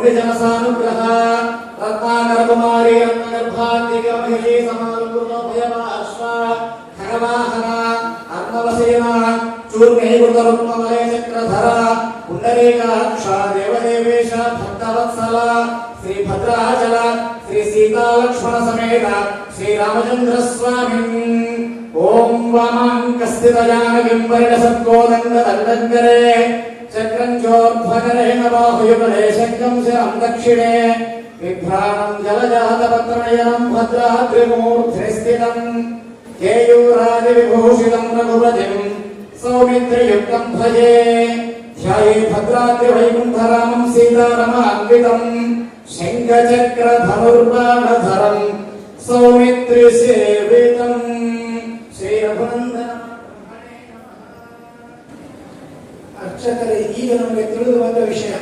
ಕೋಟಿ ಜನಸಾನುಗ್ರಹ ರತ್ನಾಕರ ಕುಮಾರಿ ರತ್ನಗರ್ಭಾಂತಿಕ ಮಹಿಷಿ ಸಮಾಲಂಕೃತ ಭಯವಾಶ್ವ ಖರವಾಹನ ಅರ್ಣವಸೇನ ಚೂರ್ಮೈಕೃತ ರುಕ್ಮಮಲಯ ಚಕ್ರಧರ ಪುಂಡರೀಕಾಕ್ಷ ದೇವದೇವೇಶ ಭಕ್ತವತ್ಸಲ ಶ್ರೀ ಭದ್ರಾಚಲ ಶ್ರೀ ಸೀತಾ ಲಕ್ಷ್ಮಣ ಸಮೇತ ಶ್ರೀ ರಾಮಚಂದ್ರ ಸ್ವಾಮಿ ಓಂ ವಾಮಾಂಕಸ್ಥಿತಜಾನಕಿಂ ಪರಿಣಸತ್ಕೋದಂಗ ದಂಡಂಕರೇ ಚಕ್ರಂ ಚೋರ್ಧ್ವಕರೇಣ ಬಾಹುಯುಗಲೇ ಶಂಕಂ ಶಿರಂ ದಕ್ಷಿಣೆ ವಿಭ್ರಾಣಂ ಜಲಜಾತಪತ್ರನಯನಂ ಭದ್ರಾದ್ರಿಮೂರ್ಧ್ನಿ ಸ್ಥಿತಂ ಕೇಯೂರಾದಿವಿಭೂಷಿತಂ ರಘುಪತಿಂ ಸೌಮಿತ್ರಿಯುಕ್ತಂ ಭಜೆ ಧ್ಯಾಯೇ ಭದ್ರಾದ್ರಿವೈಕುಂಠರಾಮಂ ಸೀತಾರಮಾನ್ವಿತಂ ಶಂಖಚಕ್ರಧನುರ್ಬಾಣಧರಂ ಸೌಮಿತ್ರಿಸೇವಿತಂ ಶ್ರೀ ರಘುನಂದನ. ಅರ್ಚಕರಿಗೆ ಈಗ ನಮಗೆ ತಿಳಿದು ಬಂದ ವಿಷಯ,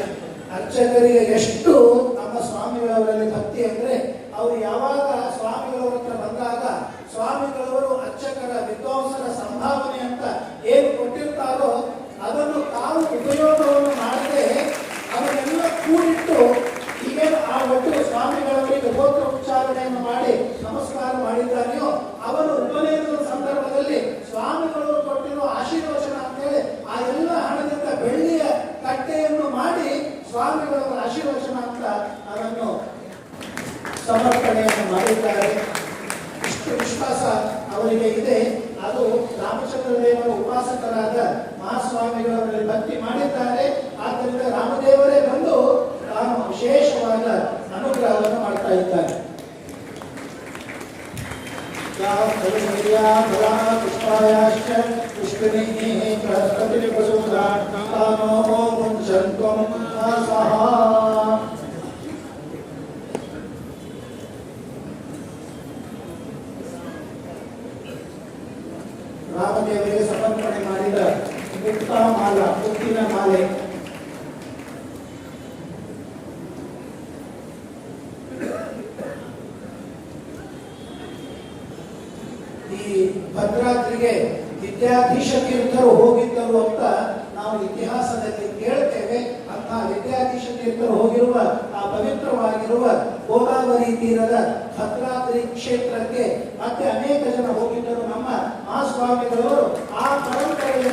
ಅರ್ಚಕರಿಗೆ ಎಷ್ಟು ನಮ್ಮ ಸ್ವಾಮಿಗಳವರಲ್ಲಿ ಭಕ್ತಿ ಅಂದ್ರೆ, ಅವರು ಯಾವಾಗ ಸ್ವಾಮಿಗಳವರ ಹತ್ರ ಬಂದಾಗ ಸ್ವಾಮಿಗಳವರು ಅರ್ಚಕರ ವಿದ್ವಾಂಸರ ಸಂಭಾವನೆ ಅಂತ ಏನು ಕೊಟ್ಟಿರ್ತಾರೋ ಅದನ್ನು ತಾವು ಉಪಯೋಗವನ್ನು ಮಾಡದೆ ಅವನ್ನೆಲ್ಲ ಕೂಡಿಟ್ಟು ಈಗೇನು ಆ ಒಟ್ಟು ಸ್ವಾಮಿಗಳವರಿಗೆ ಗೋತ್ರ ಉಚ್ಚಾರಣೆಯನ್ನು ಮಾಡಿ ನಮಸ್ಕಾರ ಮಾಡಿದ್ದಾನೆಯೋ ಅವನು ಉಪನಯನದ ಸಂದರ್ಭದಲ್ಲಿ ಸ್ವಾಮಿಗಳವರು ಕೊಟ್ಟಿರುವ ಆಶೀರ್ವಚನ ಅಂತೇಳಿ ಆ ಎಲ್ಲ ಹಣದಿಂದ ಬೆಳ್ಳಿಯ ಕಟ್ಟೆಯನ್ನು ಮಾಡಿ ಸ್ವಾಮಿಗಳವರ ಆಶೀರ್ವಚನ ಅಂತ ಅದನ್ನು ಸಮರ್ಪಣೆಯನ್ನು ಮಾಡಿದ್ದಾರೆ. ಇಷ್ಟು ವಿಶ್ವಾಸ ಅವರಿಗೆ ಇದೆ. ಅದು ರಾಮಚಂದ್ರ ದೇವರ ಉಪಾಸಕರಾದ ಮಹಾಸ್ವಾಮಿಗಳವರಲ್ಲಿ ಭಕ್ತಿ ಮಾಡಿದ್ದಾರೆ. ಆದ್ದರಿಂದ ರಾಮದೇವರೇ ಬಂದು ತಾನು ವಿಶೇಷವಾದ ಅನುಗ್ರಹವನ್ನು ಮಾಡ್ತಾ ಇದ್ದಾರೆ. ಪುಷ್ಪಾಯಾಶ್ಚ ಪುಷ್ಪಿನೀ ಪ್ರಸೂದಾನೋ ಮುಂಚಂತ್ವಂ ಸಹ. ರಾಮದೇವರಿಗೆ ಸಮರ್ಪಣೆ ಮಾಡಿದ ಮುಕ್ತ ಮಾಲ, ಮುತ್ತಿನ ಮಾಲೆ. ಈ ಭದ್ರಾದ್ರಿಗೆ ವಿದ್ಯಾಧೀಶ ತೀರ್ಥರು ಹೋಗಿದ್ದರು ಅಂತ ನಾವು ಇತಿಹಾಸದಲ್ಲಿ ಕೇಳ್ತೇವೆ. ಅಂತಹ ವಿದ್ಯಾಧೀಶ ತೀರ್ಥರು ಹೋಗಿರುವ ಆ ಪವಿತ್ರವಾಗಿರುವ ಗೋದಾವರಿ ತೀರದ ಭದ್ರಾದ್ರಿ ಕ್ಷೇತ್ರಕ್ಕೆ ಮತ್ತೆ ಅನೇಕ ಜನ ಹೋಗಿದ್ದರು. ನಮ್ಮ ಮಹಾಸ್ವಾಮಿಗಳವರು ಆ ಪರಂಪರೆಯ